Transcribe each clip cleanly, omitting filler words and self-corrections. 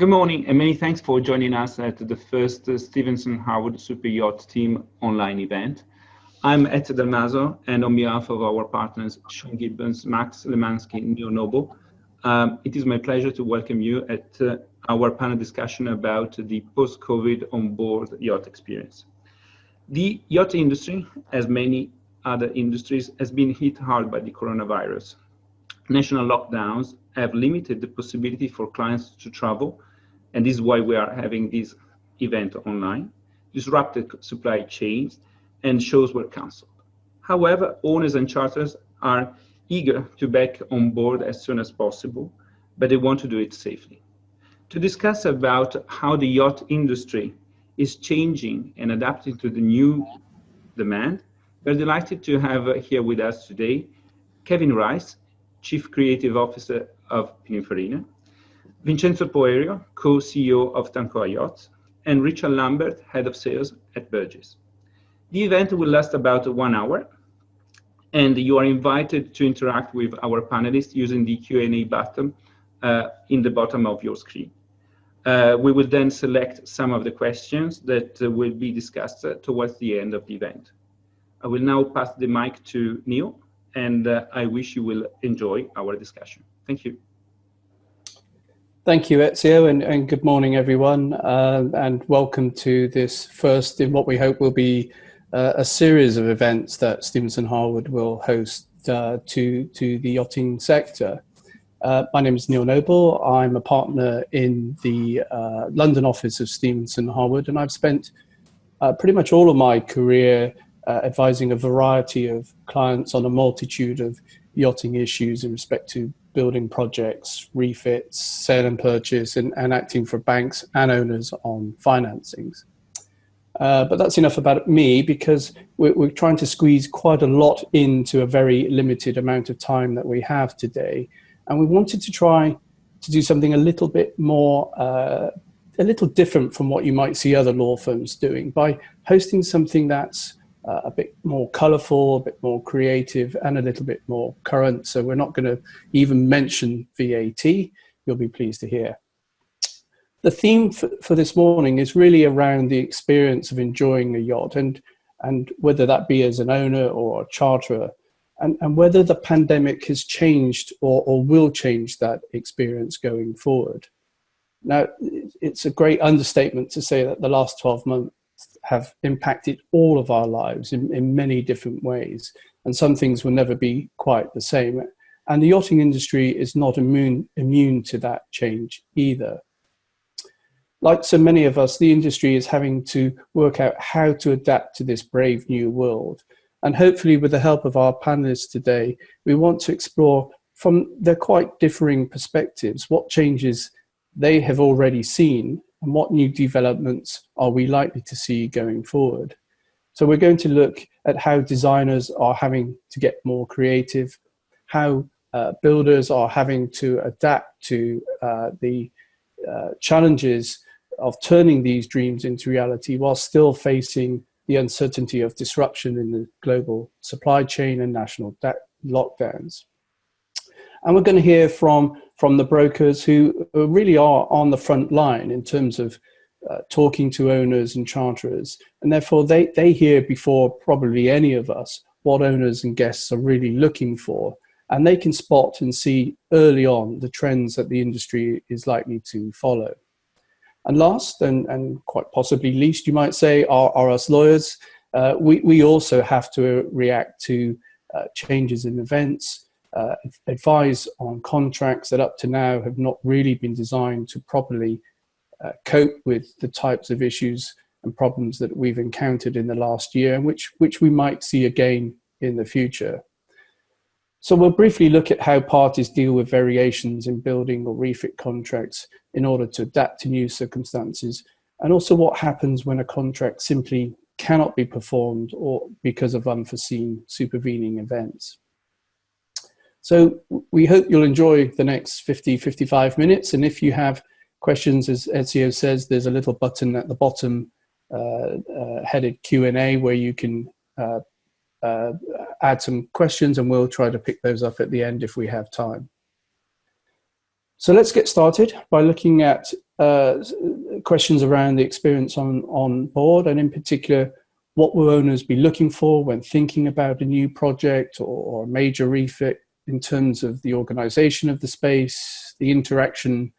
Good morning, and many thanks for joining us at the first Stephenson Harwood Superyacht team online event. I'm Ezio Dal Maso, and on behalf of our partners, Sean Gibbons, Max Lemanski, and Neil Noble, it is my pleasure to welcome you at our panel discussion about the post-COVID on-board yacht experience. The yacht industry, as many other industries, has been hit hard by the coronavirus. National lockdowns have limited the possibility for clients to travel, and this is why we are having this event online, disrupted supply chains, and shows were cancelled. However, owners and charters are eager to back on board as soon as possible, but they want to do it safely. To discuss about how the yacht industry is changing and adapting to the new demand, we're delighted to have here with us today Kevin Rice, Chief Creative Officer of Pininfarina, Vincenzo Poerio, co-CEO of Tankoa Yachts, and Richard Lambert, Head of Sales at Burgess. The event will last about 1 hour, and you are invited to interact with our panelists using the Q&A button in the bottom of your screen. We will then select some of the questions that will be discussed towards the end of the event. I will now pass the mic to Neil, and I wish you will enjoy our discussion. Thank you. Thank you, Ezio, and good morning, everyone, and welcome to this first in what we hope will be a series of events that Stephenson Harwood will host to the yachting sector. My name is Neil Noble. I'm a partner in the London office of Stephenson Harwood, and I've spent pretty much all of my career advising a variety of clients on a multitude of yachting issues in respect to building projects, refits, sale and purchase, and acting for banks and owners on financings. But that's enough about me, because we're trying to squeeze quite a lot into a very limited amount of time that we have today. And we wanted to try to do something a little bit more, a little different from what you might see other law firms doing, by hosting something that's a bit more colourful, a bit more creative, and a little bit more current. So we're not going to even mention VAT, you'll be pleased to hear. The theme for this morning is really around the experience of enjoying a yacht, and whether that be as an owner or a charterer, and whether the pandemic has changed or will change that experience going forward. Now, it's a great understatement to say that the last 12 months have impacted all of our lives in many different ways, and some things will never be quite the same. And the yachting industry is not immune to that change either. Like so many of us, the industry is having to work out how to adapt to this brave new world. And hopefully, with the help of our panelists today, we want to explore from their quite differing perspectives what changes they have already seen and what new developments are we likely to see going forward. So we're going to look at how designers are having to get more creative, how builders are having to adapt to the challenges of turning these dreams into reality while still facing the uncertainty of disruption in the global supply chain and national lockdowns. And we're going to hear from the brokers who really are on the front line in terms of talking to owners and charterers. And therefore, they hear before probably any of us what owners and guests are really looking for. And they can spot and see early on the trends that the industry is likely to follow. And last, and quite possibly least, you might say, are us lawyers. We also have to react to changes in events, advise on contracts that up to now have not really been designed to properly cope with the types of issues and problems that we've encountered in the last year, and which we might see again in the future. So we'll briefly look at how parties deal with variations in building or refit contracts in order to adapt to new circumstances, and also what happens when a contract simply cannot be performed or because of unforeseen supervening events. So we hope you'll enjoy the next 55 minutes. And if you have questions, as Ezio says, there's a little button at the bottom headed Q&A where you can add some questions, and we'll try to pick those up at the end if we have time. So let's get started by looking at questions around the experience on board, and in particular, what will owners be looking for when thinking about a new project or a major refit in terms of the organization of the space, the interaction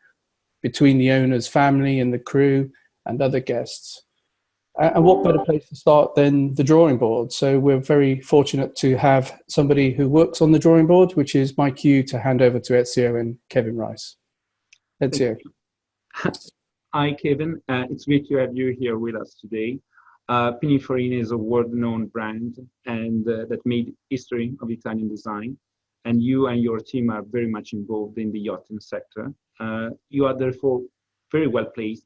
between the owner's family and the crew and other guests. And what better place to start than the drawing board? So we're very fortunate to have somebody who works on the drawing board, which is my cue to hand over to Ezio and Kevin Rice. Ezio. Hi, Kevin. It's great to have you here with us today. Pininfarina is a world-known brand and that made history of Italian design. And you and your team are very much involved in the yachting sector. You are therefore very well placed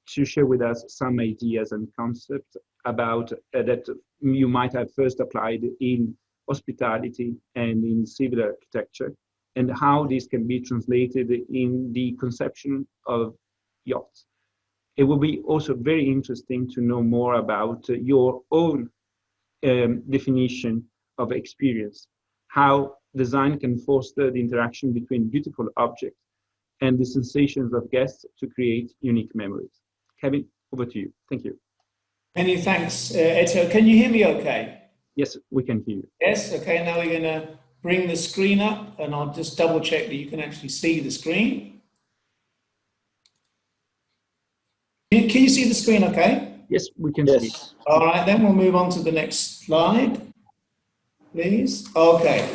to share with us some ideas and concepts about that you might have first applied in hospitality and in civil architecture, and how this can be translated in the conception of yachts. It will be also very interesting to know more about your own definition of experience, how design can foster the interaction between beautiful objects and the sensations of guests to create unique memories. Kevin, over to you. Thank you. Many thanks, Ezio. Can you hear me okay? Yes, we can hear you. Yes, okay. Now we're going to bring the screen up and I'll just double check that you can actually see the screen. Can you see the screen okay? Yes, we can see. All right, then we'll move on to the next slide, please. Okay.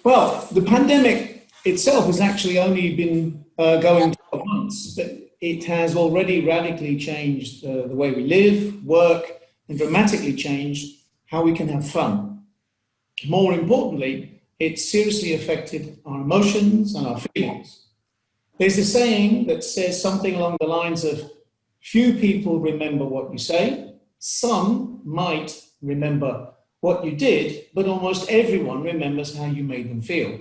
Well, the pandemic itself has actually only been going 12 months, but it has already radically changed the way we live, work, and dramatically changed how we can have fun. More importantly, it seriously affected our emotions and our feelings. There's a saying that says something along the lines of, few people remember what you say, some might remember what you did, but almost everyone remembers how you made them feel.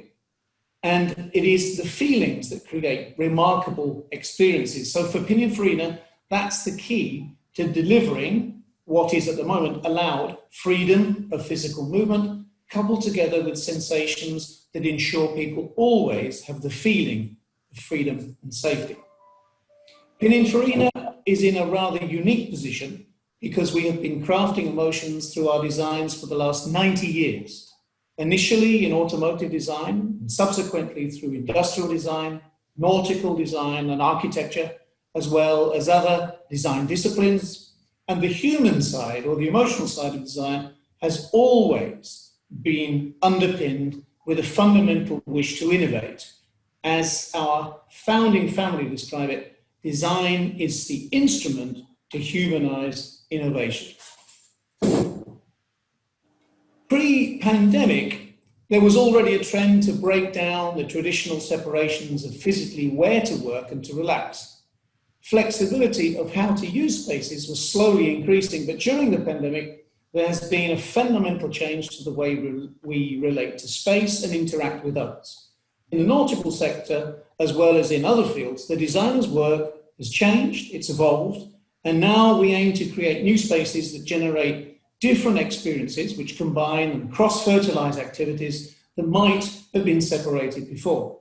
And it is the feelings that create remarkable experiences. So for Pininfarina, that's the key to delivering what is at the moment allowed freedom of physical movement, coupled together with sensations that ensure people always have the feeling of freedom and safety. Pininfarina is in a rather unique position because we have been crafting emotions through our designs for the last 90 years. Initially in automotive design, and subsequently through industrial design, nautical design and architecture, as well as other design disciplines. And the human side, or the emotional side of design, has always been underpinned with a fundamental wish to innovate. As our founding family describe it, design is the instrument to humanize innovation. Pre-pandemic, there was already a trend to break down the traditional separations of physically where to work and to relax. Flexibility of how to use spaces was slowly increasing, but during the pandemic, there has been a fundamental change to the way we relate to space and interact with others. In the nautical sector, as well as in other fields, the designer's work has changed, it's evolved, and now we aim to create new spaces that generate different experiences which combine and cross-fertilize activities that might have been separated before.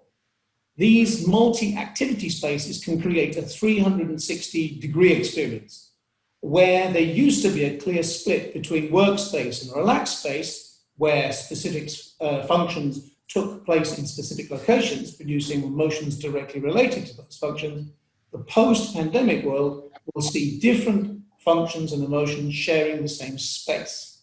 These multi-activity spaces can create a 360-degree experience where there used to be a clear split between workspace and relaxed space where specific functions took place in specific locations, producing emotions directly related to those functions. The post-pandemic world will see different functions and emotions sharing the same space.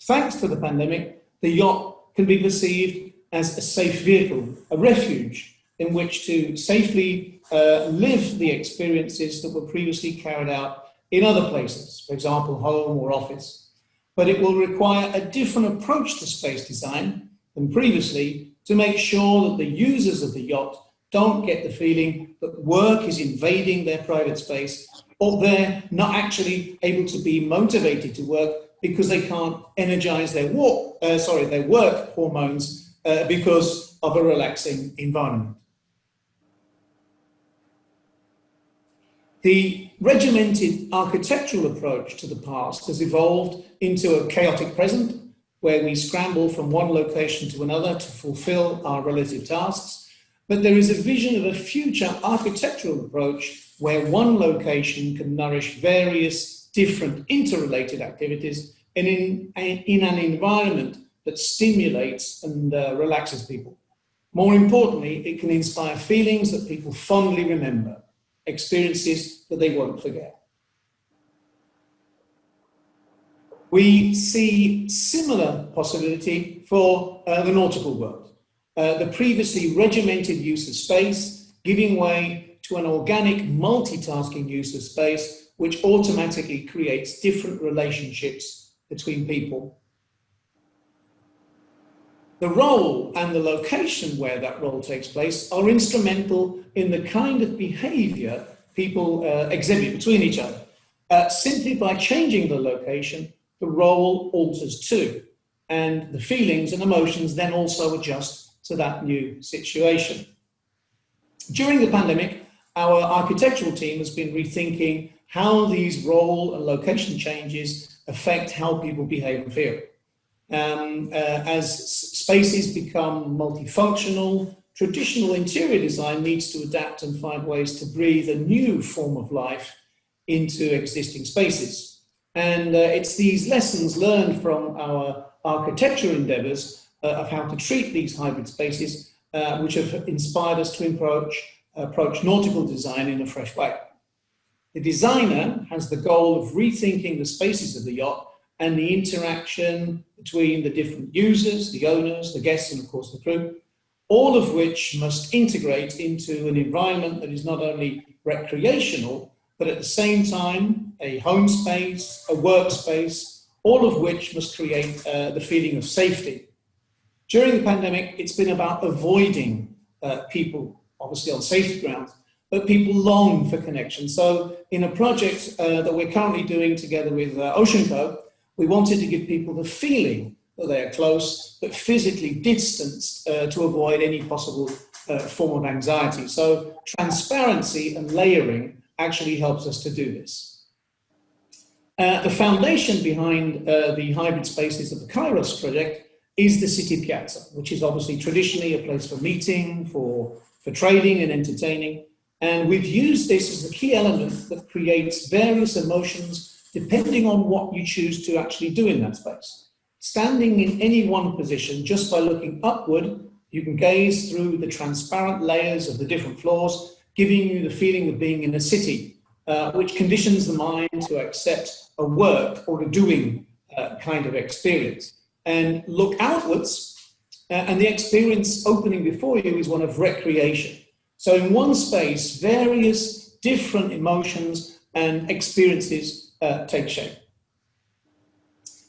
Thanks to the pandemic, the yacht can be perceived as a safe vehicle, a refuge in which to safely live the experiences that were previously carried out in other places, for example, home or office. But it will require a different approach to space design than previously to make sure that the users of the yacht don't get the feeling that work is invading their private space, or they're not actually able to be motivated to work because they can't energize their work hormones because of a relaxing environment. The regimented architectural approach to the past has evolved into a chaotic present, where we scramble from one location to another to fulfill our relative tasks. But there is a vision of a future architectural approach where one location can nourish various different interrelated activities and in an environment that stimulates and relaxes people. More importantly, it can inspire feelings that people fondly remember, experiences that they won't forget. We see similar possibility for the nautical world. The previously regimented use of space giving way to an organic multitasking use of space, which automatically creates different relationships between people. The role and the location where that role takes place are instrumental in the kind of behavior people exhibit between each other. Simply by changing the location, the role alters too, and the feelings and emotions then also adjust to that new situation. During the pandemic, our architectural team has been rethinking how these role and location changes affect how people behave and feel. As spaces become multifunctional, traditional interior design needs to adapt and find ways to breathe a new form of life into existing spaces. And it's these lessons learned from our architecture endeavors of how to treat these hybrid spaces which have inspired us to approach nautical design in a fresh way. The designer has the goal of rethinking the spaces of the yacht and the interaction between the different users, the owners, the guests, and of course the crew, all of which must integrate into an environment that is not only recreational, but at the same time, a home space, a workspace, all of which must create the feeling of safety. During the pandemic, it's been about avoiding people, obviously on safety grounds, but people long for connection. So in a project that we're currently doing together with Ocean Co, we wanted to give people the feeling that they are close, but physically distanced to avoid any possible form of anxiety. So transparency and layering actually helps us to do this. The foundation behind the hybrid spaces of the Kairos project is the city Piazza, which is obviously traditionally a place for meeting, for trading and entertaining. And we've used this as the key element that creates various emotions depending on what you choose to actually do in that space. Standing in any one position, just by looking upward, you can gaze through the transparent layers of the different floors, giving you the feeling of being in a city, which conditions the mind to accept a work or a doing kind of experience. And look outwards, and the experience opening before you is one of recreation. So in one space, various different emotions and experiences take shape.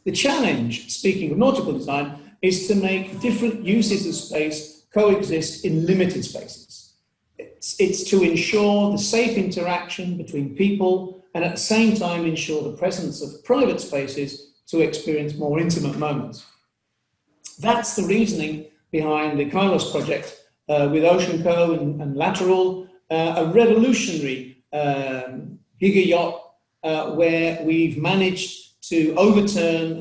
The challenge, speaking of nautical design, is to make different uses of space coexist in limited spaces. It's to ensure the safe interaction between people and at the same time ensure the presence of private spaces to experience more intimate moments. That's the reasoning behind the Kairos project with Ocean Co and Lateral, a revolutionary giga yacht where we've managed to overturn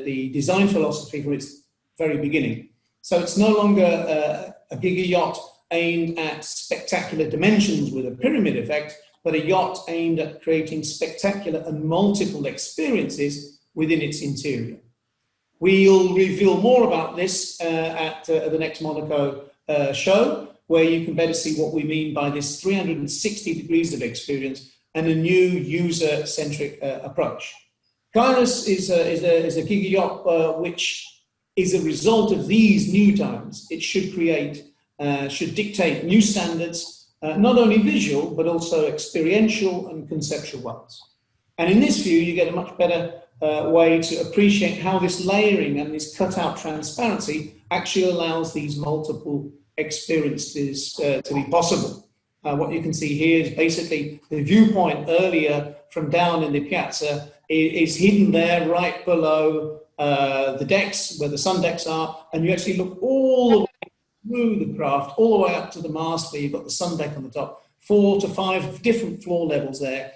the design philosophy from its very beginning. So it's no longer a giga yacht aimed at spectacular dimensions with a pyramid effect, but a yacht aimed at creating spectacular and multiple experiences within its interior. We'll reveal more about this at the next Monaco show, where you can better see what we mean by this 360 degrees of experience and a new user-centric approach. Kairos is a giga yacht which is a result of these new times. It should should dictate new standards, not only visual, but also experiential and conceptual ones. And in this view, you get a much better way to appreciate how this layering and this cutout transparency actually allows these multiple experiences to be possible. What you can see here is basically the viewpoint earlier from down in the Piazza is hidden there right below the decks where the sun decks are, and you actually look all the way through the craft, all the way up to the mast where you've got the sun deck on the top. 4 to 5 different floor levels there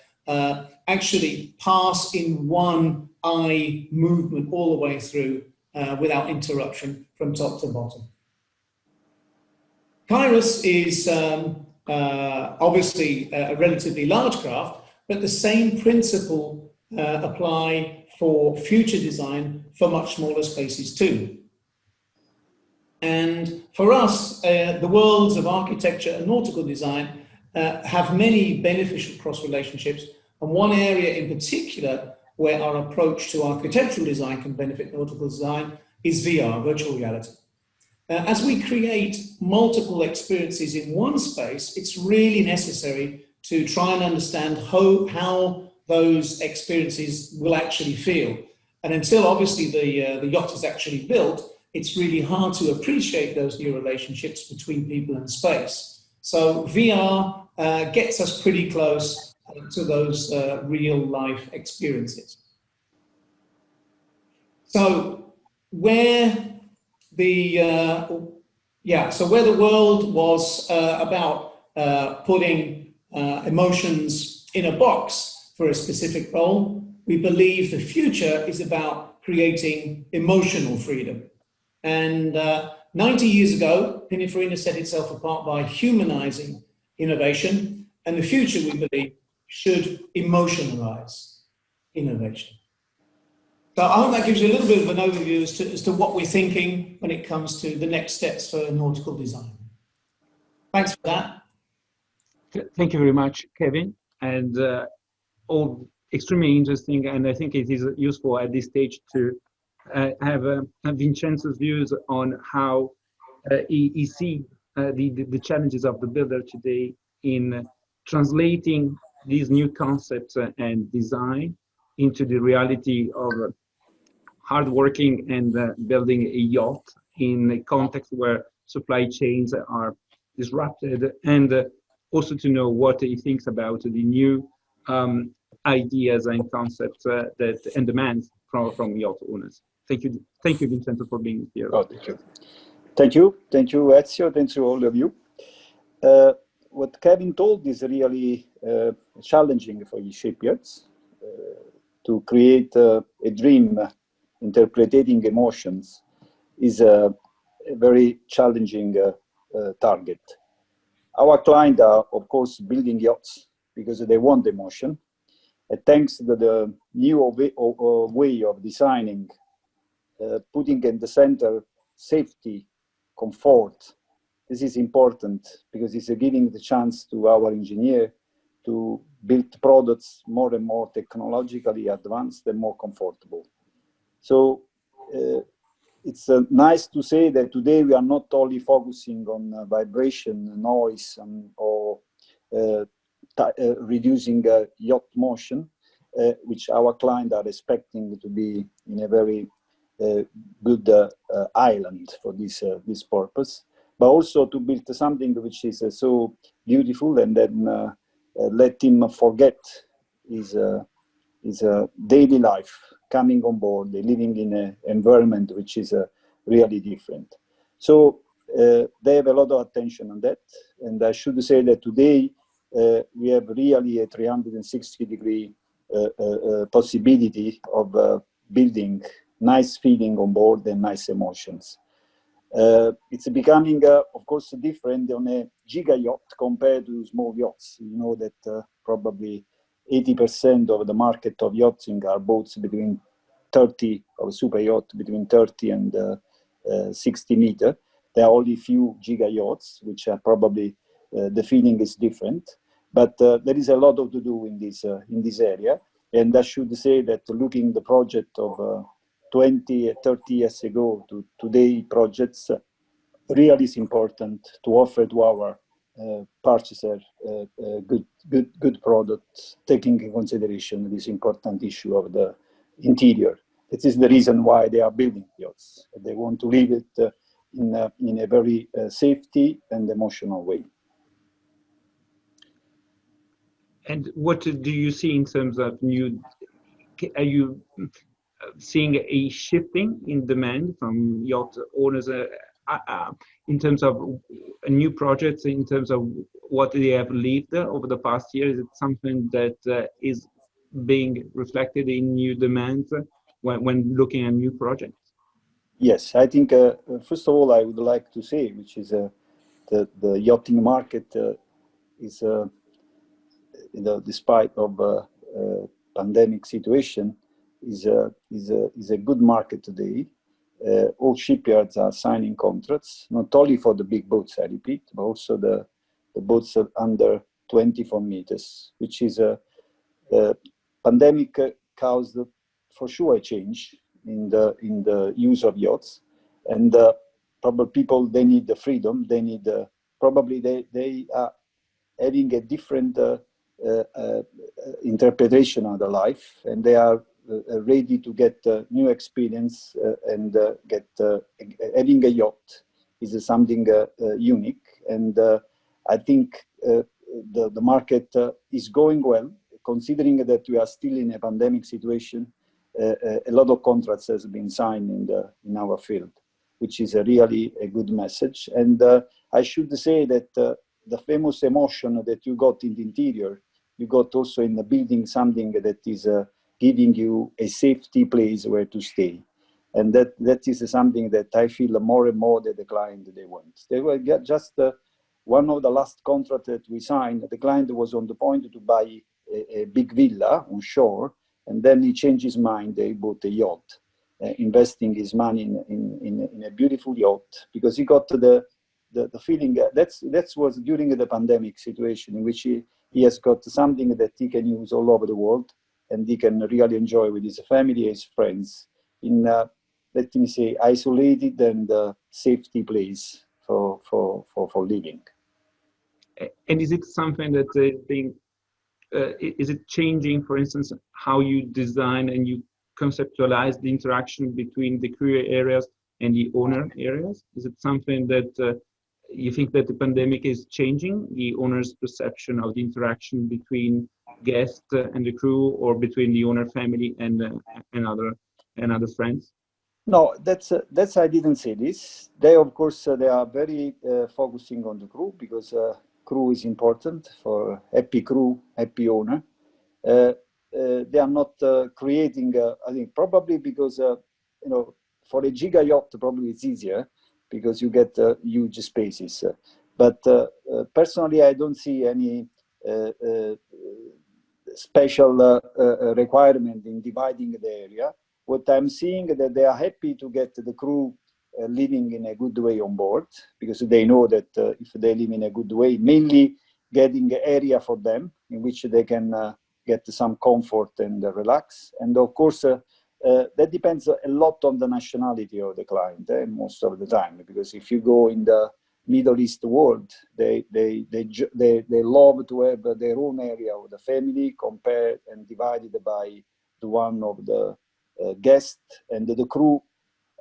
actually pass in one eye movement all the way through without interruption from top to bottom. Kairos is obviously a relatively large craft, but the same principle apply for future design for much smaller spaces too. And for us, the worlds of architecture and nautical design have many beneficial cross relationships. And one area in particular where our approach to architectural design can benefit nautical design is VR, virtual reality. As we create multiple experiences in one space, it's really necessary to try and understand how those experiences will actually feel. And until obviously the yacht is actually built, it's really hard to appreciate those new relationships between people and space. So VR gets us pretty close to those real life experiences. So where the world was about putting emotions in a box for a specific role, we believe the future is about creating emotional freedom. And 90 years ago, Pininfarina set itself apart by humanizing innovation, and the future, we believe, should emotionalize innovation. So I hope that gives you a little bit of an overview as to what we're thinking when it comes to the next steps for nautical design. Thanks for that. Thank you very much, Kevin. And all extremely interesting. And I think it is useful at this stage to have Vincenzo's views on how he sees the challenges of the builder today in translating these new concepts and design into the reality of hardworking and building a yacht in a context where supply chains are disrupted, and also to know what he thinks about the new ideas and concepts and demands from yacht owners. Thank you, Vincenzo, for being here. Oh, thank you, Ezio. Thanks to all of you. What Kevin told is really challenging for the shipyards to create a dream. Interpreting emotions is a very challenging target. Our clients are, of course, building yachts because they want emotion. And thanks to the new way of designing, putting in the center safety, comfort. This is important because it's giving the chance to our engineer to build products more and more technologically advanced and more comfortable. So it's nice to say that today we are not only focusing on vibration, noise, or reducing yacht motion, which our clients are expecting to be in a very good island for this purpose, but also to build something which is so beautiful and then let him forget his daily life, coming on board, living in an environment which is really different. So they have a lot of attention on that. And I should say that today we have really a 360-degree possibility of building nice feeling on board and nice emotions. It's becoming, of course, different on a giga yacht compared to small yachts. You know that probably 80% of the market of yachting are boats between 30, of super yacht between 30 and 60 meters. There are only few giga yachts, which are probably the feeling is different. But there is a lot to do in this area. And I should say that looking the project of 20, 30 years ago to today projects, really is important to offer to our purchaser good product, taking into consideration this important issue of the interior. This is the reason why they are building yachts. They want to leave it in a very safety and emotional way. And what do you see in terms of new? Are you seeing a shifting in demand from yacht owners in terms of new projects, in terms of what they have lived over the past year? Is it something that is being reflected in new demands when looking at new projects? Yes, I think first of all I would like to say, which is the yachting market despite of pandemic situation, is a good market today. All shipyards are signing contracts, not only for the big boats, I repeat, but also the boats under 24 meters, which is a pandemic caused for sure a change in the use of yachts, and probably people, they need the freedom, they need probably they are having a different interpretation of the life, and they are ready to get new experience and get having a yacht is something unique, and I think the market is going well, considering that we are still in a pandemic situation. A lot of contracts has been signed in our field, which is really a good message. And I should say that the famous emotion that you got in the interior, you got also in the building something that is giving you a safety place where to stay. And that is something that I feel more and more that the client, they want. They were just one of the last contracts that we signed, the client was on the point to buy a big villa on shore, and then he changed his mind, they bought a yacht, investing his money in a beautiful yacht, because he got the feeling that was during the pandemic situation, in which he has got something that he can use all over the world, and he can really enjoy with his family, his friends, in let me say isolated and safety place for living. And is it something that is it changing, for instance, how you design and you conceptualize the interaction between the crew areas and the owner areas? Is it something that you think that the pandemic is changing the owner's perception of the interaction between guests and the crew, or between the owner family and other friends? No, that's I didn't say this. They, of course, they are very focusing on the crew, because crew is important for happy crew, happy owner. They are not creating, I think, probably because, for a giga yacht, probably it's easier because you get huge spaces. But personally, I don't see any special requirement in dividing the area. What I'm seeing is that they are happy to get the crew living in a good way on board, because they know that if they live in a good way, mainly getting an area for them in which they can get some comfort and relax. And of course, that depends a lot on the nationality of the client most of the time, because if you go in the Middle East world, they love to have their own area of the family compared and divided by the one of the guest, and the crew,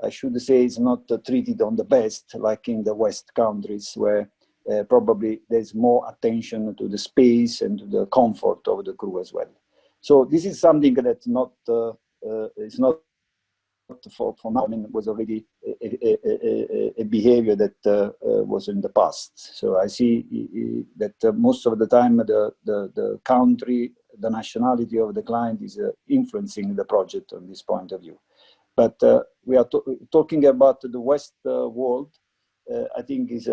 I should say, is not treated on the best like in the West countries, where probably there's more attention to the space and to the comfort of the crew as well. So this is something that's not is not for now. I mean, it was already a behavior that was in the past. So I see that most of the time the country, the nationality of the client is influencing the project on this point of view. But we are talking about the West world. I think is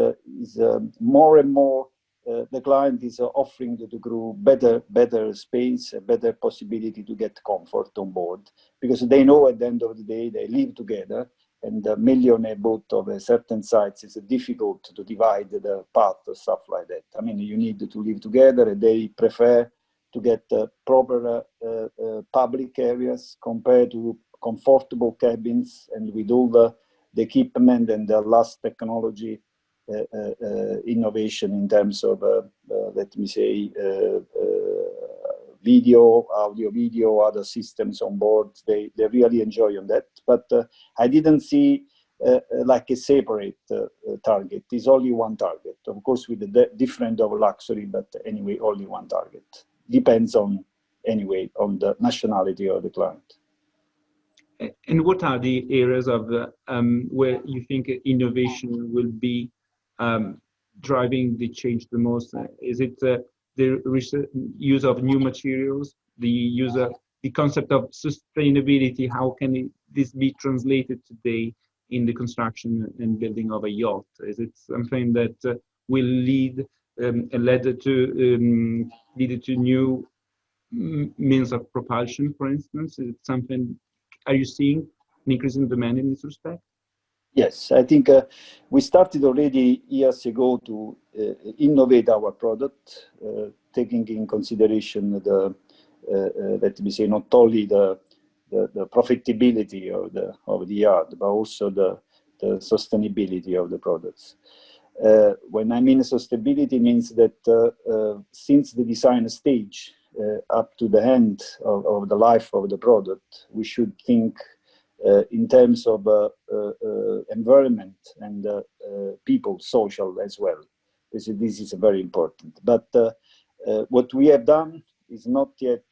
more and more the client is offering to the crew better space, a better possibility to get comfort on board, because they know at the end of the day they live together, and mainly on a boat of a certain size it's difficult to divide the path or stuff like that. I mean, you need to live together, and they prefer to get proper public areas compared to comfortable cabins, and with all the equipment and the last technology innovation in terms of, let me say, audio, other systems on board. They really enjoy on that. But I didn't see like a separate target. It's only one target. Of course, with the different of luxury, but anyway, only one target. Depends on, anyway, on the nationality of the client. And what are the areas of where you think innovation will be driving the change the most? Is it the use of new materials, the concept of sustainability? How can this be translated today in the construction and building of a yacht? Is it something that will lead led to new means of propulsion, for instance? Is it something, are you seeing an increase in demand in this respect? Yes, I think we started already years ago to innovate our product, taking in consideration the, let me say, not only the profitability of the yacht, but also the sustainability of the products. When I mean sustainability, means that since the design stage up to the end of the life of the product, we should think in terms of environment and people, social as well. This is very important. But what we have done is not yet,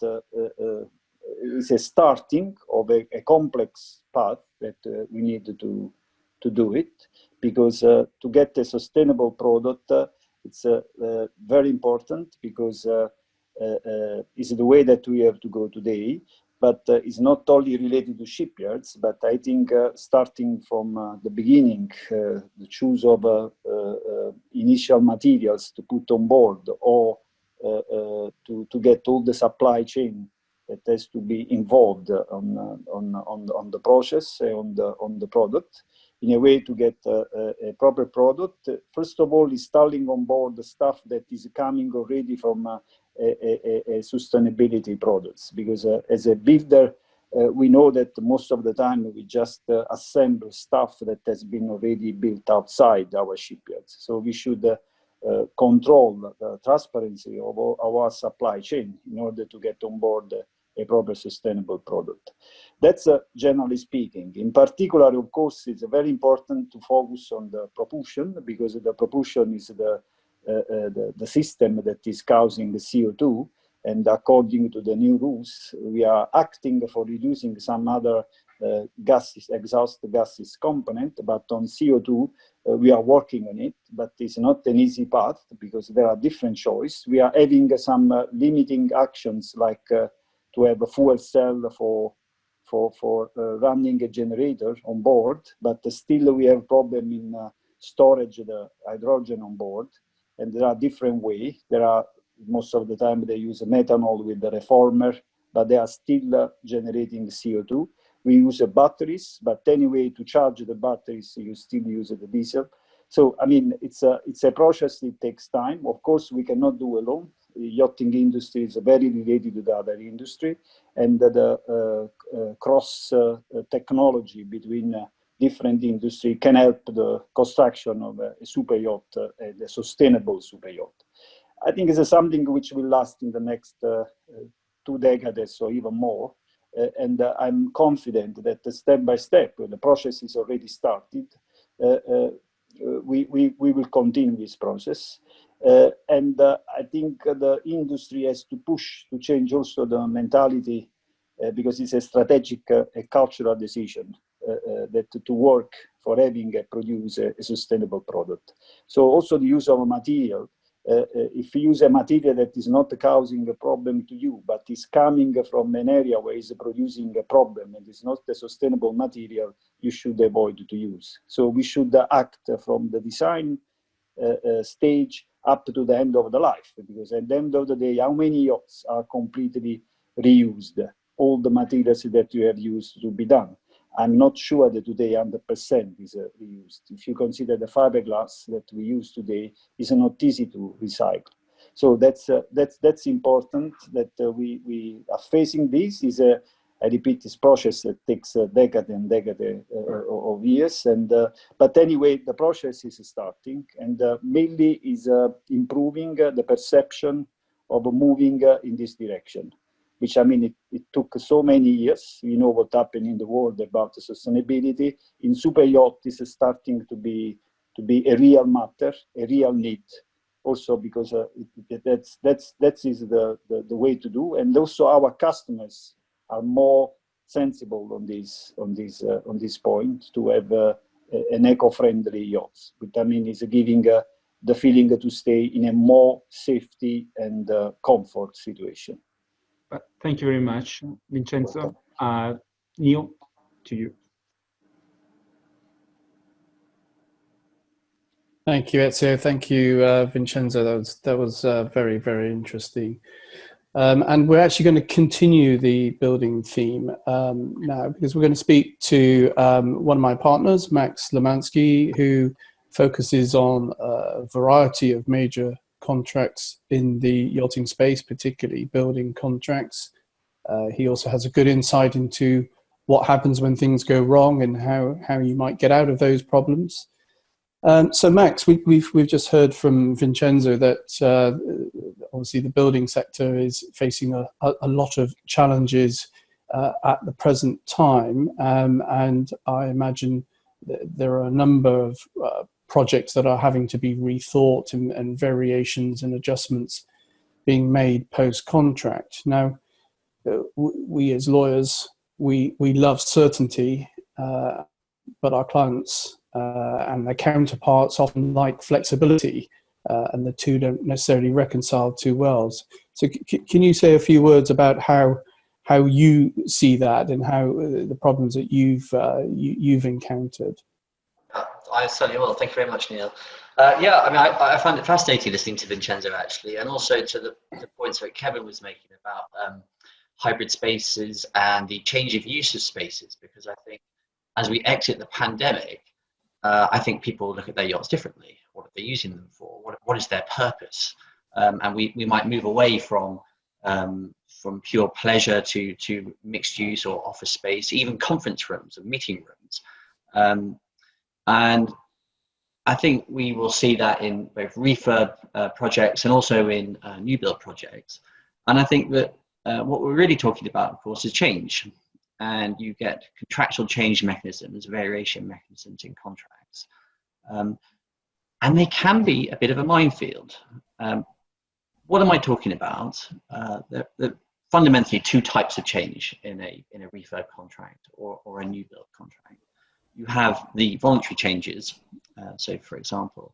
is a starting of a complex path that we need to do it, because to get a sustainable product, it's very important, because it's the way that we have to go today. But it's not only related to shipyards, but I think starting from the beginning, the choose of initial materials to put on board, or to get all the supply chain that has to be involved on the process, on the product, in a way to get a proper product. First of all, installing on board the stuff that is coming already from a sustainability products, because as a builder, we know that most of the time we just assemble stuff that has been already built outside our shipyards. So we should control the transparency of our supply chain in order to get on board a proper sustainable product. That's generally speaking. In particular, of course, it's very important to focus on the propulsion, because the propulsion is the system that is causing the CO2, and according to the new rules, we are acting for reducing some other gases, exhaust gases component, but on CO2, we are working on it, but it's not an easy path, because there are different choices. We are having some limiting actions, like to have a fuel cell for running a generator on board, but still we have problem in storage the hydrogen on board. And there are different ways. There are, most of the time they use methanol with the reformer, but they are still generating CO2. We use batteries, but anyway, to charge the batteries, you still use the diesel. So, I mean, it's a process that takes time. Of course, we cannot do alone. The yachting industry is very related to the other industry, and the cross technology between different industry can help the construction of a super yacht, a sustainable super yacht. I think it's something which will last in the next 2 decades or even more. And I'm confident that step by step, the process is already started. We will continue this process. And I think the industry has to push to change also the mentality, because it's a strategic, a cultural decision. That to work for having produce a sustainable product. So also the use of a material. If you use a material that is not causing a problem to you, but is coming from an area where it's producing a problem and is not a sustainable material, you should avoid to use. So we should act from the design stage up to the end of the life, because at the end of the day, how many yachts are completely reused? All the materials that you have used to be done. I'm not sure that today 100% is reused. If you consider the fiberglass that we use today, is not easy to recycle. So that's important, that we are facing this. Is a, I repeat, this process that takes a decade and decade of years. And but anyway, the process is starting, and mainly is improving the perception of moving in this direction. Which, I mean, it took so many years. You know what happened in the world about the sustainability. In super yacht, this is starting to be a real matter, a real need. Also because that is the way to do, and also our customers are more sensible on this point, to have an eco-friendly yacht. Which, I mean, is giving the feeling to stay in a more safety and comfort situation. Thank you very much, Vincenzo. Neil, to you. Thank you, Ezio. Thank you, Vincenzo. That was very, very interesting. And we're actually going to continue the building theme now, because we're going to speak to one of my partners, Max Lemanski, who focuses on a variety of major contracts in the yachting space, particularly building contracts. He also has a good insight into what happens when things go wrong and how you might get out of those problems. So Max, we've just heard from Vincenzo that obviously the building sector is facing a lot of challenges at the present time, and I imagine there are a number of projects that are having to be rethought and variations and adjustments being made post-contract. Now, we as lawyers, we love certainty, but our clients and their counterparts often like flexibility, and the two don't necessarily reconcile too well. So can you say a few words about how you see that and how the problems that you've encountered? I certainly will. Thank you very much, Neil. Yeah, I mean, I find it fascinating listening to Vincenzo, actually, and also to the points that Kevin was making about hybrid spaces and the change of use of spaces, because I think as we exit the pandemic, I think people look at their yachts differently. What are they using them for? What is their purpose? And we might move away from pure pleasure to mixed use or office space, even conference rooms and meeting rooms. And I think we will see that in both refurb projects and also in new build projects. And I think that what we're really talking about, of course, is change. And you get contractual change mechanisms, variation mechanisms in contracts. And they can be a bit of a minefield. What am I talking about? There are fundamentally two types of change in a refurb contract or a new build contract. You have the voluntary changes. So, for example,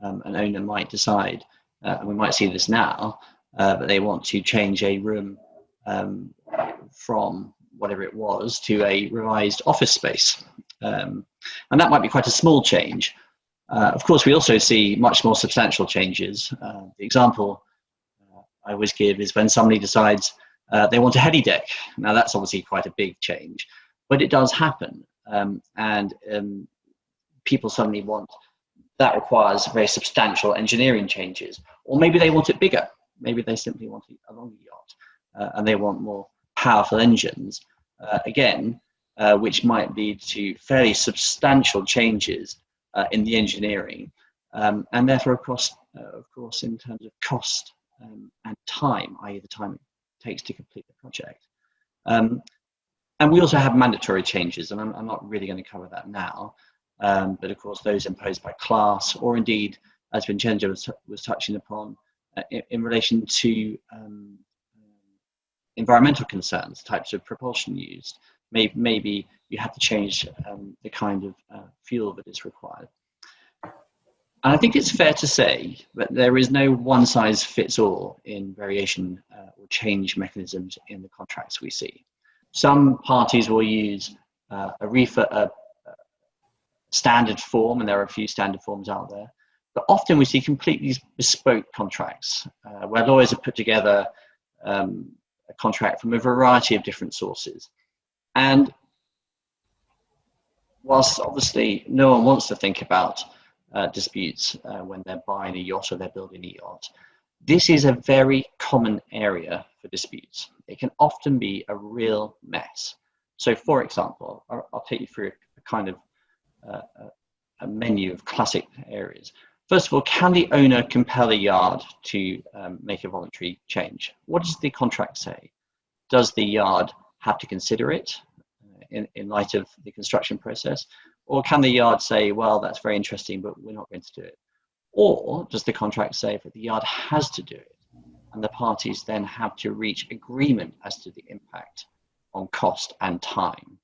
an owner might decide, and we might see this now, but they want to change a room from whatever it was to a revised office space. And that might be quite a small change. Of course, we also see much more substantial changes. The example I always give is when somebody decides they want a heli deck. Now, that's obviously quite a big change, but it does happen. And people suddenly want, that requires very substantial engineering changes. Or maybe they want it bigger. Maybe they simply want a longer yacht and they want more powerful engines, which might lead to fairly substantial changes in the engineering, and therefore, of course, in terms of cost and time, i.e. the time it takes to complete the project. And we also have mandatory changes, and I'm not really going to cover that now, but of course those imposed by class, or indeed, as Vincenzo was touching upon, in relation to environmental concerns, types of propulsion used. Maybe you have to change the kind of fuel that is required. And I think it's fair to say that there is no one-size-fits-all in variation or change mechanisms in the contracts we see. Some parties will use a standard form, and there are a few standard forms out there, but often we see completely bespoke contracts where lawyers have put together a contract from a variety of different sources. And whilst obviously no one wants to think about disputes when they're buying a yacht or they're building a yacht, this is a very common area for disputes. It can often be a real mess. So, for example, I'll take you through a kind of a menu of classic areas. First of all, can the owner compel a yard to make a voluntary change? What does the contract say? Does the yard have to consider it in light of the construction process? Or can the yard say, well, that's very interesting, but we're not going to do it? Or does the contract say that the yard has to do it, and the parties then have to reach agreement as to the impact on cost and time?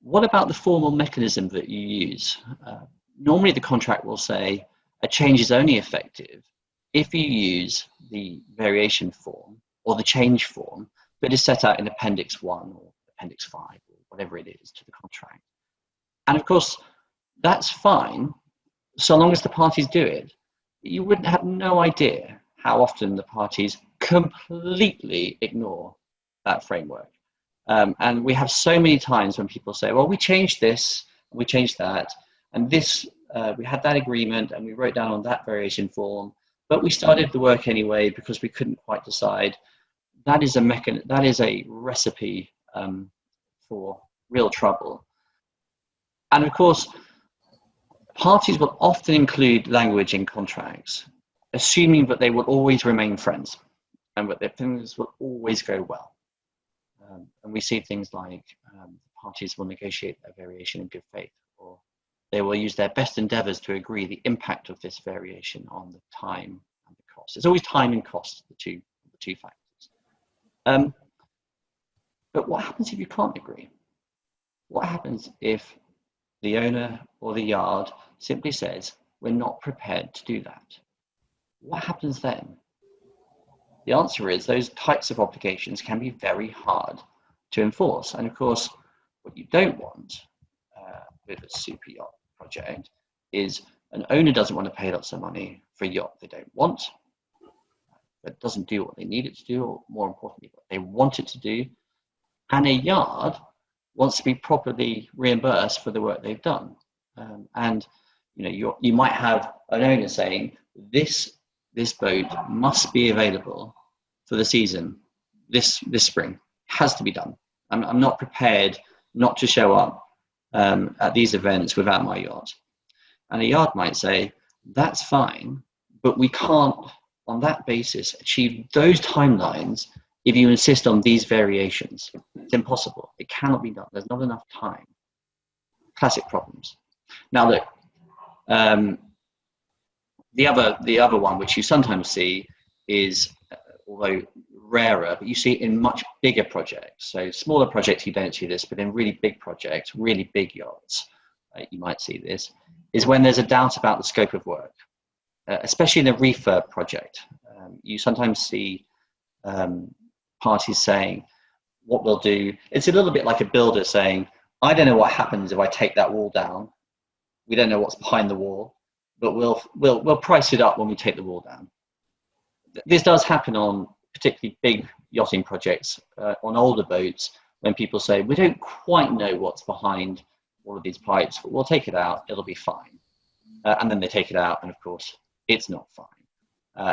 What about the formal mechanism that you use? Normally the contract will say a change is only effective if you use the variation form or the change form that is set out in Appendix 1 or Appendix 5 or whatever it is to the contract. And of course, that's fine so long as the parties do it, you wouldn't have no idea how often the parties completely ignore that framework. And we have so many times when people say, well, we changed this, we changed that, and this, we had that agreement and we wrote down on that variation form, but we started the work anyway because we couldn't quite decide. That is a recipe for real trouble. And of course, parties will often include language in contracts, assuming that they will always remain friends and that their things will always go well. And we see things like parties will negotiate a variation in good faith, or they will use their best endeavors to agree the impact of this variation on the time and the cost. It's always time and cost, the two factors. But what happens if you can't agree? What happens if the owner or the yard simply says, we're not prepared to do that? What happens then? The answer is those types of obligations can be very hard to enforce. And of course, what you don't want with a super yacht project is an owner doesn't want to pay lots of money for a yacht they don't want, that doesn't do what they need it to do, or more importantly, what they want it to do. And a yard wants to be properly reimbursed for the work they've done. And you might have an owner saying, this boat must be available for the season this spring. It has to be done. I'm not prepared not to show up at these events without my yacht. And a yard might say, that's fine, but we can't, on that basis, achieve those timelines if you insist on these variations. It's impossible. It cannot be done. There's not enough time. Classic problems. Now look, the other one which you sometimes see is, although rarer, but you see it in much bigger projects. So smaller projects, you don't see this, but in really big projects, really big yachts, you might see this, is when there's a doubt about the scope of work, especially in a refurb project. You sometimes see parties saying, what we'll do, it's a little bit like a builder saying, I don't know what happens if I take that wall down. We don't know what's behind the wall, but we'll price it up when we take the wall down. This does happen on particularly big yachting projects, on older boats, when people say, we don't quite know what's behind all of these pipes, but we'll take it out, it'll be fine. And then they take it out, and of course, it's not fine.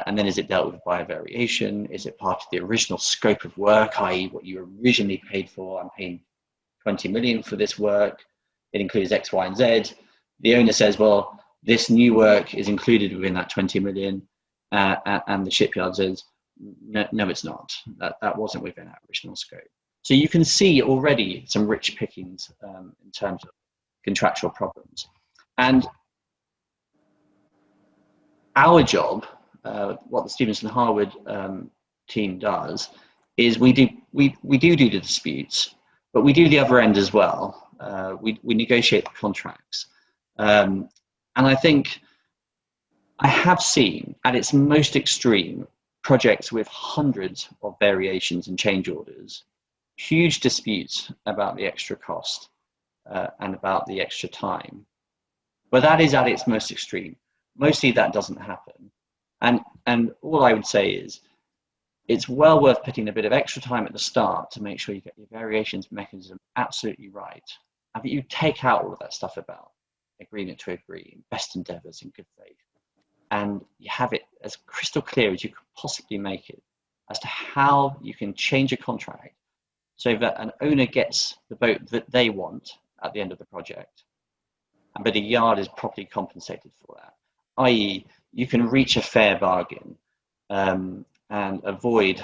And then is it dealt with by a variation? Is it part of the original scope of work, i.e. what you originally paid for? I'm paying 20 million for this work. It includes X, Y, and Z. The owner says, well, this new work is included within that 20 million. And the shipyard says, no, it's not. That wasn't within our original scope. So you can see already some rich pickings in terms of contractual problems. And our job, what the Stephenson Harwood team does, is we do the disputes, but we do the other end as well. We negotiate the contracts. And I think I have seen at its most extreme projects with hundreds of variations and change orders, huge disputes about the extra cost and about the extra time. But that is at its most extreme. Mostly that doesn't happen. And all I would say is it's well worth putting a bit of extra time at the start to make sure you get your variations mechanism absolutely right. And that you take out all of that stuff about agreement to agree, best endeavors and good faith. And you have it as crystal clear as you could possibly make it as to how you can change a contract so that an owner gets the boat that they want at the end of the project, but a yard is properly compensated for that, i.e. you can reach a fair bargain and avoid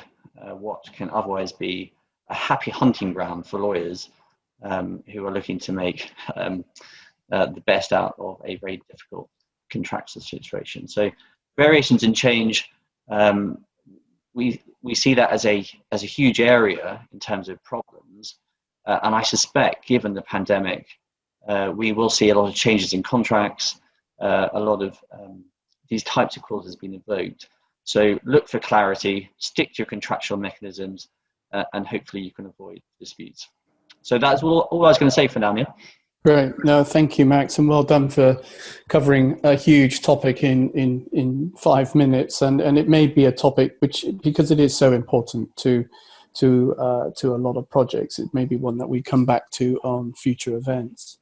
what can otherwise be a happy hunting ground for lawyers who are looking to make the best out of a very difficult contractual situation. So variations and change, we see that as a huge area in terms of problems, and I suspect, given the pandemic, we will see a lot of changes in contracts, a lot of these types of clauses being invoked. So look for clarity, stick to your contractual mechanisms, and hopefully you can avoid disputes. So that's all I was going to say for now, Neil. Great. No, thank you, Max, and well done for covering a huge topic in 5 minutes. And it may be a topic which, because it is so important to a lot of projects, it may be one that we come back to on future events.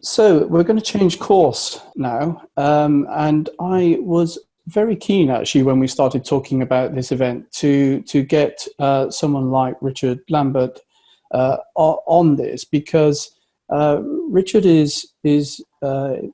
So we're going to change course now, and I was very keen actually when we started talking about this event to get someone like Richard Lambert on this, because Richard is in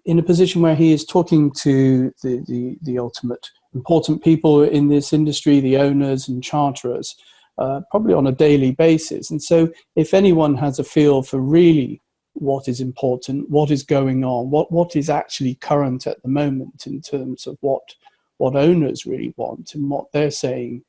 a position where he is talking to the ultimate important people in this industry, the owners and charterers, probably on a daily basis. And so if anyone has a feel for really what is important, what is going on, what is actually current at the moment in terms of what owners really want and what they're saying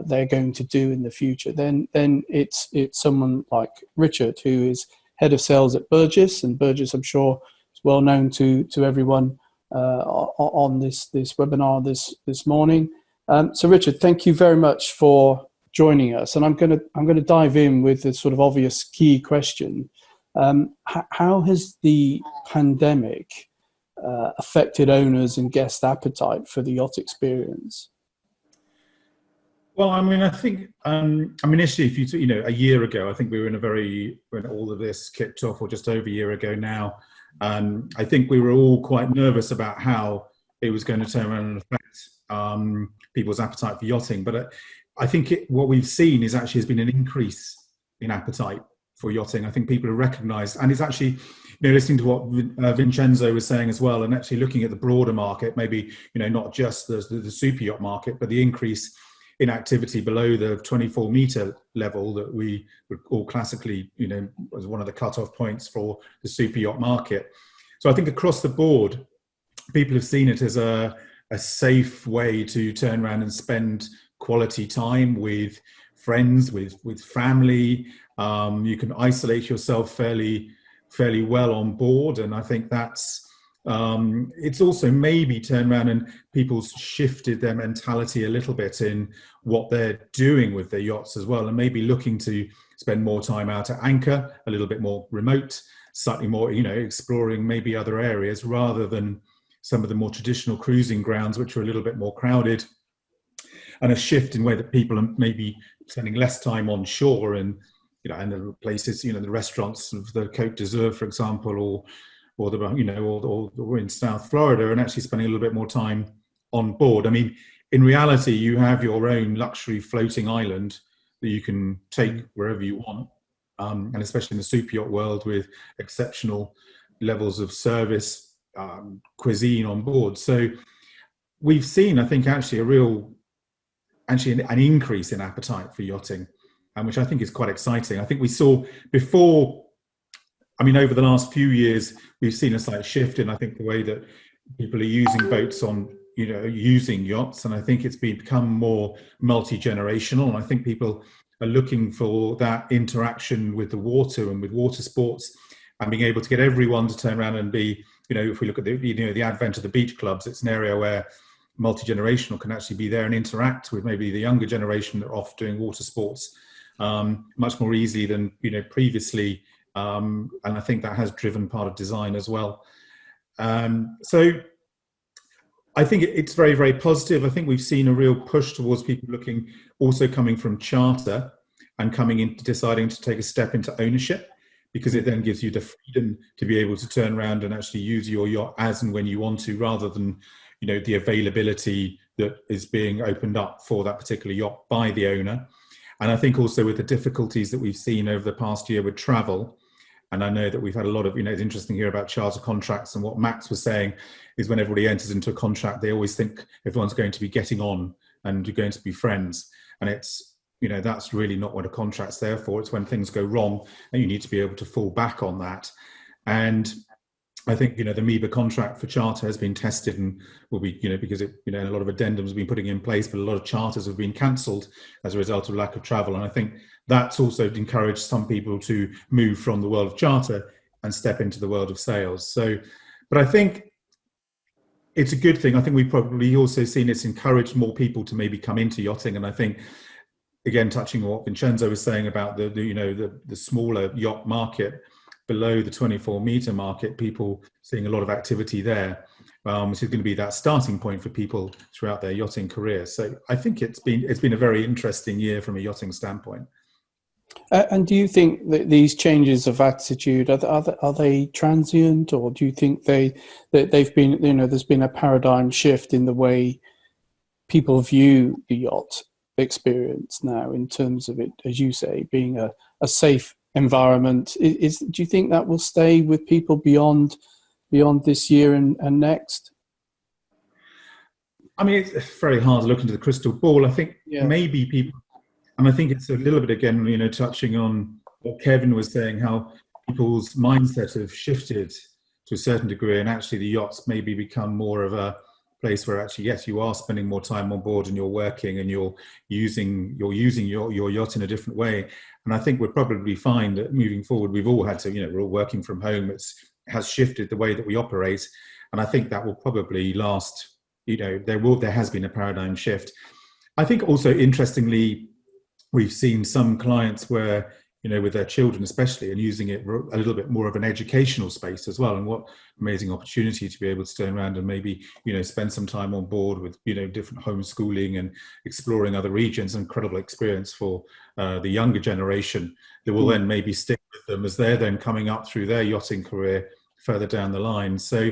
they're going to do in the future, then it's someone like Richard, who is head of sales at Burgess, and Burgess, I'm sure, is well known to everyone on this webinar this morning. So Richard, thank you very much for joining us, and I'm going to dive in with the sort of obvious key question. How has the pandemic affected owners and guest appetite for the yacht experience? Well, I mean, I think, initially, if a year ago, I think we were when all of this kicked off, or just over a year ago now, I think we were all quite nervous about how it was going to turn around and affect people's appetite for yachting. But I think what we've seen has been an increase in appetite for yachting. I think people have recognised, and it's actually, listening to what Vincenzo was saying as well, and actually looking at the broader market, maybe, not just the super yacht market, but the increase in activity below the 24-metre level that we would all classically, as one of the cut-off points for the super yacht market. So I think across the board, people have seen it as a safe way to turn around and spend quality time with friends, with family. You can isolate yourself fairly well on board, and I think that's it's also maybe turned around and people's shifted their mentality a little bit in what they're doing with their yachts as well, and maybe looking to spend more time out at anchor, a little bit more remote, slightly more, exploring maybe other areas rather than some of the more traditional cruising grounds, which are a little bit more crowded, and a shift in way that people are maybe spending less time on shore and the places, the restaurants of the Côte d'Azur, for example, or in South Florida, and actually spending a little bit more time on board. I mean, in reality, you have your own luxury floating island that you can take wherever you want, and especially in the super yacht world with exceptional levels of service, cuisine on board. So we've seen, I think, actually an increase in appetite for yachting, which I think is quite exciting. I think we saw before, over the last few years, we've seen a slight shift in, I think, the way that people are using boats on, using yachts. And I think it's become more multi-generational. And I think people are looking for that interaction with the water and with water sports, and being able to get everyone to turn around and be, if we look at the advent of the beach clubs, it's an area where multi-generational can actually be there and interact with maybe the younger generation that are off doing water sports much more easily than, previously. And I think that has driven part of design as well. So I think it's very, very positive. I think we've seen a real push towards people also coming from charter and coming into deciding to take a step into ownership, because it then gives you the freedom to be able to turn around and actually use your yacht as and when you want to, rather than, the availability that is being opened up for that particular yacht by the owner. And I think also with the difficulties that we've seen over the past year with travel, and I know that we've had a lot of, it's interesting to hear about charter contracts, and what Max was saying is when everybody enters into a contract, they always think everyone's going to be getting on and you're going to be friends. And it's, that's really not what a contract's there for. It's when things go wrong and you need to be able to fall back on that. And I think, the MEBA contract for charter has been tested and will be, because a lot of addendums have been putting in place, but a lot of charters have been cancelled as a result of lack of travel. And I think that's also encouraged some people to move from the world of charter and step into the world of sales. So, but I think it's a good thing. I think we've probably also seen it's encouraged more people to maybe come into yachting. And I think again, touching on what Vincenzo was saying about the smaller yacht market below the 24-meter market, people seeing a lot of activity there, which is going to be that starting point for people throughout their yachting career. So I think it's been a very interesting year from a yachting standpoint. And do you think that these changes of attitude are they transient, or do you think they've been, there's been a paradigm shift in the way people view the yacht experience now, in terms of it, as you say, being a safe environment? Do you think that will stay with people beyond this year and next? I mean, it's very hard to look into the crystal ball. I think maybe people, and I think it's a little bit, again, touching on what Kevin was saying, how people's mindset have shifted to a certain degree, and actually the yachts maybe become more of a place where actually, yes, you are spending more time on board and you're working and you're using your yacht in a different way. And I think we'll probably find that moving forward, we've all had to, we're all working from home. It has shifted the way that we operate. And I think that will probably last, there has been a paradigm shift. I think also, interestingly, we've seen some clients where, with their children especially, and using it a little bit more of an educational space as well. And what amazing opportunity to be able to turn around and maybe, spend some time on board with, different homeschooling and exploring other regions. Incredible experience for the younger generation that will then maybe stick with them as they're then coming up through their yachting career further down the line. So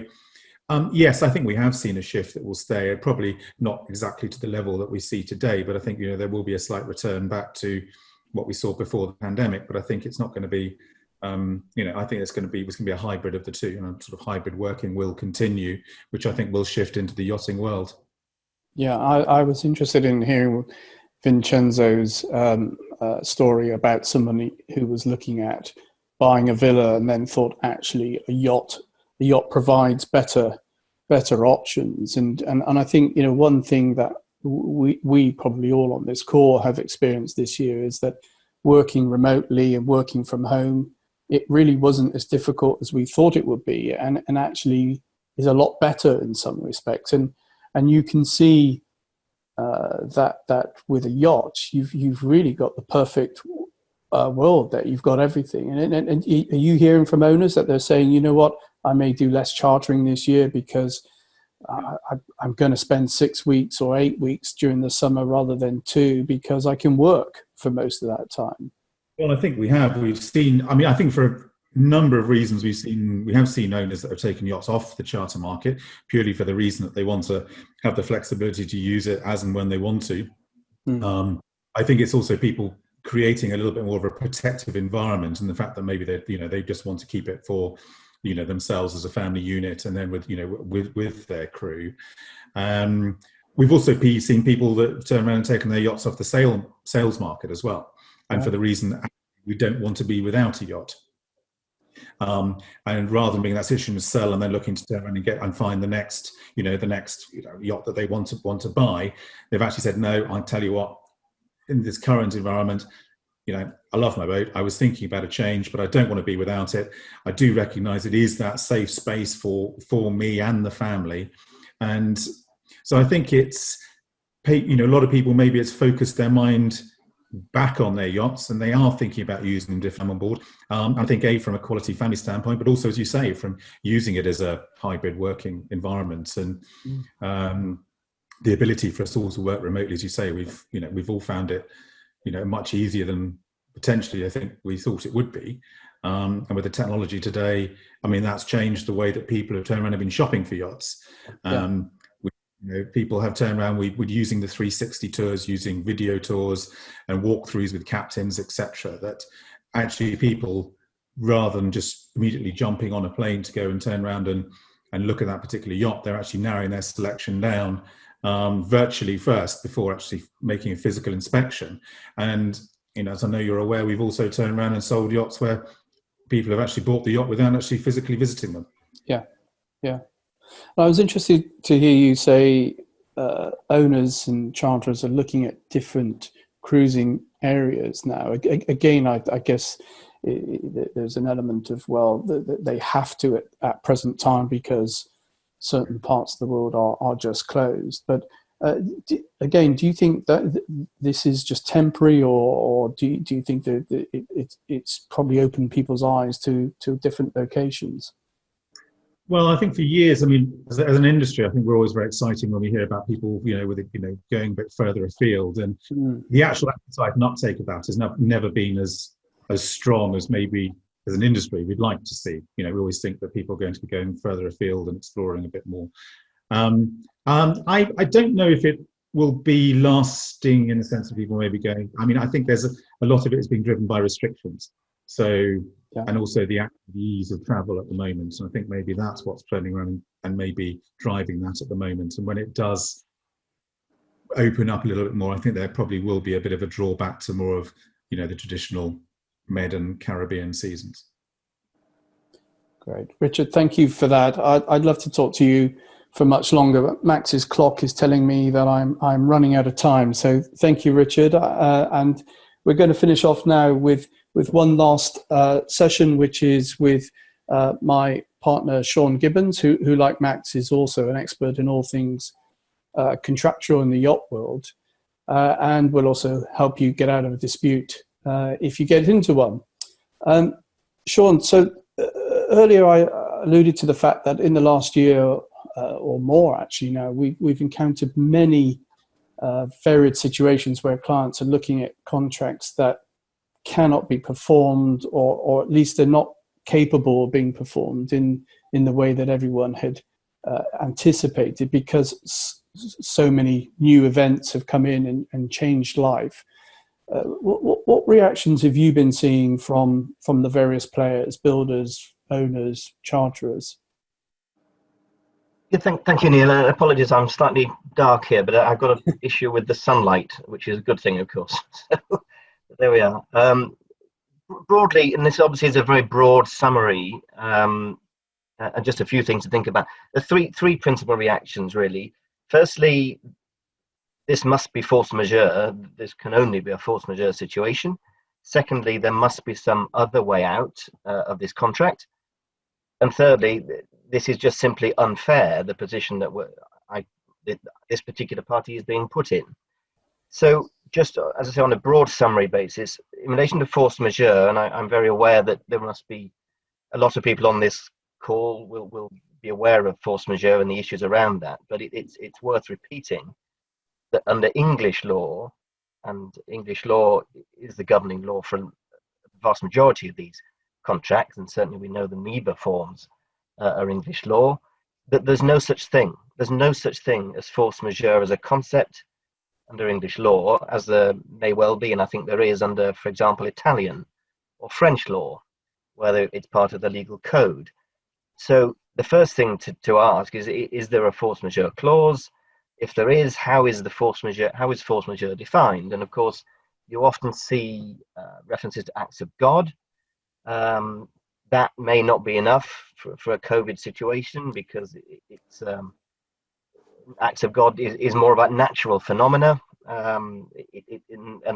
yes, I think we have seen a shift that will stay, probably not exactly to the level that we see today, but I think, there will be a slight return back to what we saw before the pandemic. But I think it's not going to be, I think it's going to be a hybrid of the two, sort of hybrid working will continue, which I think will shift into the yachting world. Yeah, I was interested in hearing Vincenzo's story about somebody who was looking at buying a villa and then thought, actually, a yacht provides better options. And I think, one thing that we probably all on this call have experienced this year is that working remotely and working from home, it really wasn't as difficult as we thought it would be, and actually is a lot better in some respects. And you can see that with a yacht, you've really got the perfect world, that you've got everything. And are you hearing from owners that they're saying, you know what, I may do less chartering this year because I'm going to spend 6 weeks or 8 weeks during the summer rather than 2, because I can work for most of that time? Well, I think we've seen, I think for a number of reasons, we have seen owners that have taken yachts off the charter market purely for the reason that they want to have the flexibility to use it as and when they want to. I think it's also people creating a little bit more of a protective environment, and the fact that maybe they just want to keep it for themselves as a family unit, and then with their crew. We've also seen people that turn around and taken their yachts off the sales market as well, and for the reason we don't want to be without a yacht. And rather than being in that situation to sell and then looking to turn around and find the next yacht that they want to buy, they've actually said, no, I tell you what, in this current environment, I love my boat. I was thinking about a change, but I don't want to be without it. I do recognize it is that safe space for me and the family. And so I think it's, a lot of people, maybe it's focused their mind back on their yachts, and they are thinking about using them different on board. I think from a quality family standpoint, but also, as you say, from using it as a hybrid working environment, and the ability for us all to work remotely, as you say, we've all found it, much easier than potentially I think we thought it would be. And with the technology today, that's changed the way that people have turned around and been shopping for yachts. People have turned around, we're using the 360 tours, using video tours and walkthroughs with captains, etc. That actually people, rather than just immediately jumping on a plane to go and turn around and look at that particular yacht, they're actually narrowing their selection down virtually first before actually making a physical inspection. And as I know you're aware, we've also turned around and sold yachts where people have actually bought the yacht without actually physically visiting them. Yeah. I was interested to hear you say owners and charterers are looking at different cruising areas now. Again, I guess there's an element of, they have to at present time because certain parts of the world are just closed. But Again, do you think that this is just temporary, or do you think that it's probably opened people's eyes to different locations? Well, I think for years, I mean, as an industry, I think we're always very exciting when we hear about people, going a bit further afield, and the actual appetite and uptake of that has never been as strong as maybe as an industry we'd like to see. We always think that people are going to be going further afield and exploring a bit more. I don't know if it will be lasting in the sense of people maybe going. I mean, I think there's a lot of it is being driven by restrictions. So, and also the ease of travel at the moment. And I think maybe that's what's turning around and maybe driving that at the moment. And when it does open up a little bit more, I think there probably will be a bit of a drawback to more of, the traditional Med and Caribbean seasons. Great. Richard, thank you for that. I'd love to talk to you for much longer, but Max's clock is telling me that I'm running out of time. So thank you, Richard. And we're going to finish off now with one last session, which is with my partner, Sean Gibbons, who like Max is also an expert in all things contractual in the yacht world, and will also help you get out of a dispute if you get into one. Sean, so earlier I alluded to the fact that in the last year or more actually now, we've encountered many varied situations where clients are looking at contracts that cannot be performed, or at least they're not capable of being performed in the way that everyone had anticipated, because so many new events have come in and changed life. What reactions have you been seeing from the various players, builders, owners, charterers? Yeah, thank you, Neil. Apologies, I'm slightly dark here, but I've got an issue with the sunlight, which is a good thing, of course. So there we are. Broadly, and this obviously is a very broad summary, and just a few things to think about. The three principal reactions, really. Firstly, this must be force majeure. This can only be a force majeure situation. Secondly, there must be some other way out of this contract. And thirdly, this is just simply unfair, the position that this particular party is being put in. So just, as I say, on a broad summary basis, in relation to force majeure, and I'm very aware that there must be a lot of people on this call will be aware of force majeure and the issues around that, but it's worth repeating that under English law, and English law is the governing law for the vast majority of these contracts, and certainly we know the MEBA forms are English law, that there's no such thing. There's no such thing as force majeure as a concept under English law, as there may well be, and I think there is under, for example, Italian or French law, whether it's part of the legal code. So the first thing to ask is there a force majeure clause? If there is, how is force majeure defined? And of course, you often see references to acts of God. That may not be enough for a COVID situation, because it's acts of God is more about natural phenomena, and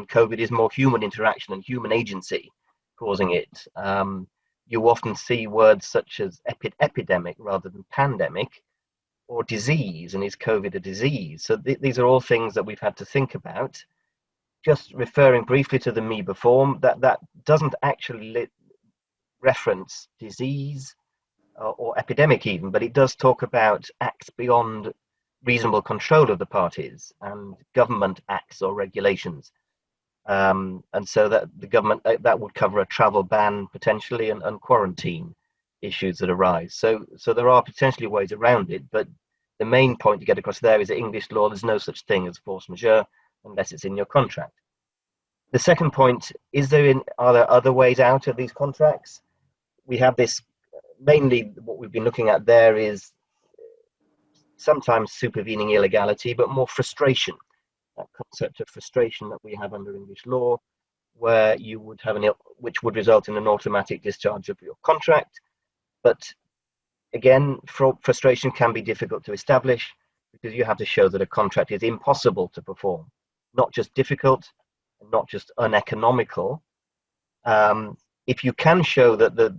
COVID is more human interaction and human agency causing it. You often see words such as epidemic rather than pandemic, or disease, and is COVID a disease? So these are all things that we've had to think about. Just referring briefly to the MEBA form, that doesn't actually reference disease or epidemic even, but it does talk about acts beyond reasonable control of the parties and government acts or regulations. And so that the government, that would cover a travel ban potentially, and quarantine issues that arise. So there are potentially ways around it, but the main point to get across there is that English law, there's no such thing as force majeure unless it's in your contract. The second point, are there other ways out of these contracts? We have this, mainly what we've been looking at there is sometimes supervening illegality, but more frustration. That concept of frustration that we have under English law, where you would have which would result in an automatic discharge of your contract. But again, frustration can be difficult to establish, because you have to show that a contract is impossible to perform, not just difficult, not just uneconomical. If you can show that the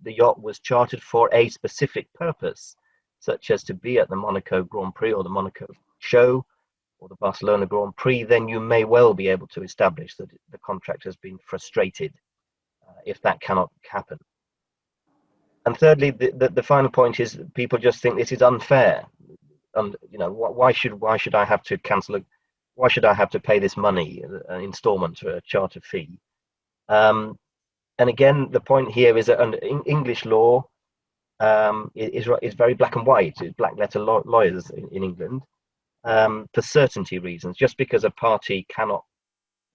yacht was chartered for a specific purpose, such as to be at the Monaco Grand Prix or the Monaco show, or the Barcelona Grand Prix, then you may well be able to establish that the contract has been frustrated if that cannot happen. And thirdly, the final point is that people just think this is unfair. And why should I have to cancel it? Why should I have to pay this money, an installment or a charter fee? And again, the point here is that English law is very black and white. It's black letter lawyers in England for certainty reasons. Just because a party cannot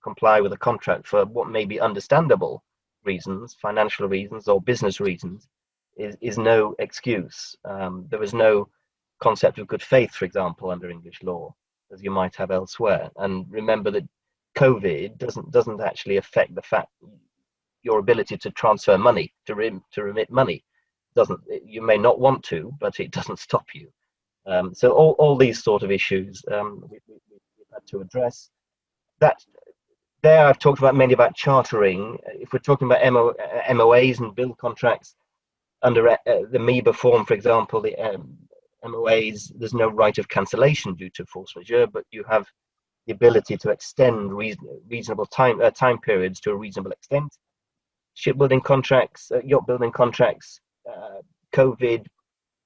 comply with a contract for what may be understandable reasons, financial reasons or business reasons, is no excuse. There is no concept of good faith, for example, under English law, as you might have elsewhere. And remember that COVID doesn't actually affect the fact your ability to transfer money, to remit money. You may not want to, but it doesn't stop you. So all these sort of issues we've had to address. There I've talked mainly about chartering. If we're talking about MOAs and build contracts under the MEBA form, for example, the MOAs, there's no right of cancellation due to force majeure, but you have the ability to extend reasonable time periods to a reasonable extent. Shipbuilding contracts, yacht building contracts, COVID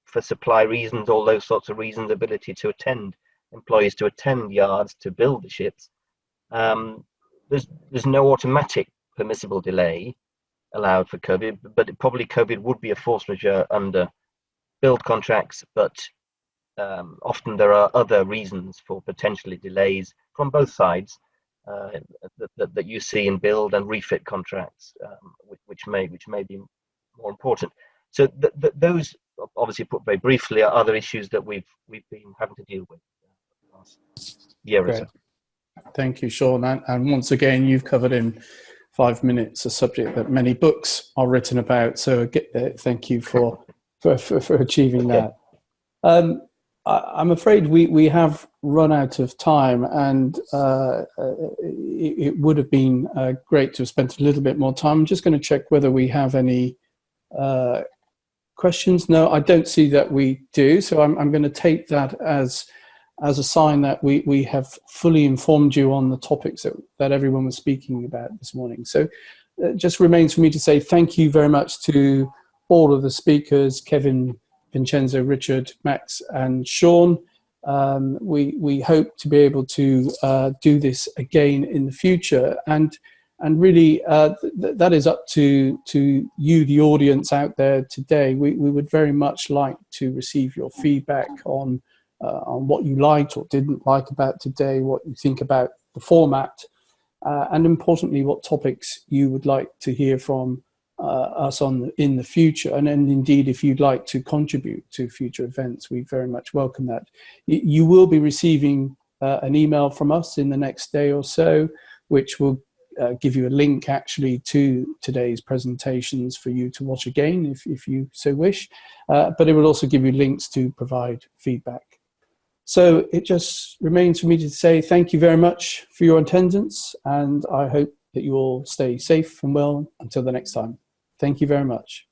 for supply reasons, all those sorts of reasons, ability to employees to attend yards to build the ships. There's no automatic permissible delay allowed for COVID, but probably COVID would be a force majeure under build contracts, but often there are other reasons for potentially delays from both sides that you see in build and refit contracts, which may be more important. So those, obviously put very briefly, are other issues that we've been having to deal with the last year or so. Thank you, Sean. And once again, you've covered in 5 minutes a subject that many books are written about. So thank you for achieving that. I'm afraid we have run out of time, and it would have been great to have spent a little bit more time. I'm just going to check whether we have any questions. No, I don't see that we do. So I'm going to take that as a sign that we have fully informed you on the topics that everyone was speaking about this morning. So it just remains for me to say thank you very much to all of the speakers, Kevin, Vincenzo, Richard, Max and Sean. We hope to be able to do this again in the future, and really that is up to you, the audience out there today. We would very much like to receive your feedback on what you liked or didn't like about today, what you think about the format, and importantly, what topics you would like to hear from us in the future. And then indeed, if you'd like to contribute to future events, we very much welcome that. You will be receiving an email from us in the next day or so, which will give you a link actually to today's presentations for you to watch again if you so wish, but it will also give you links to provide feedback. So it just remains for me to say thank you very much for your attendance, and I hope that you all stay safe and well until the next time. Thank you very much.